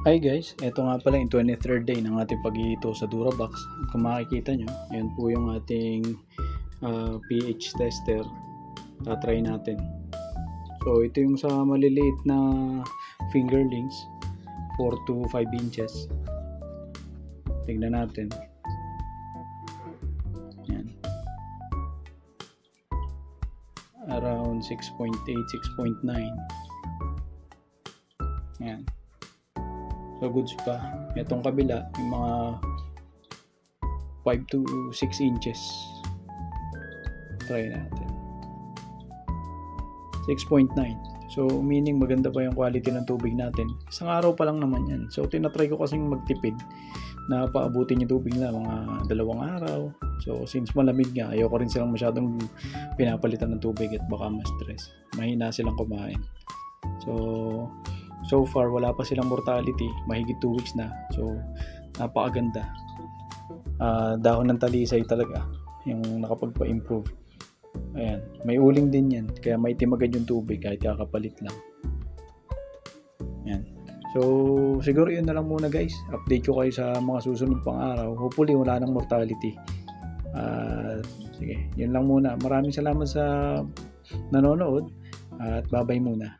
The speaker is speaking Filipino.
Hi guys, ito nga pala yung 23rd day ng ating pag-iito sa Durabox. Kung makikita nyo, ayan po yung ating pH tester. Tatry natin. So ito yung sa maliliit na fingerlings, 4 to 5 inches. Tignan natin. Ayan. Around 6.8, 6.9. Ayan. So goods pa. Itong kabila, yung mga 5 to 6 inches. Try natin. 6.9. So meaning maganda pa yung quality ng tubig natin. Isang araw pa lang naman yan. So tinatry ko kasing magtipid na paabutin yung tubig na mga 2 araw. So since malamig nga, ayoko rin silang masyadong pinapalitan ng tubig at baka ma-stress. Mahina silang kumain. So far wala pa silang mortality, mahigit 2 weeks na. So napakaganda. Dahon ng talisay talaga yung nakapagpa-improve. Ayan, may uling din yan, kaya may timagad yung tubig kahit kakapalit lang. Ayan. So siguro yun na lang muna guys. Update ko kayo sa mga susunod pang araw. Hopefully wala nang mortality. Sige, yun lang muna. Maraming salamat sa nanonood at bye-bye muna.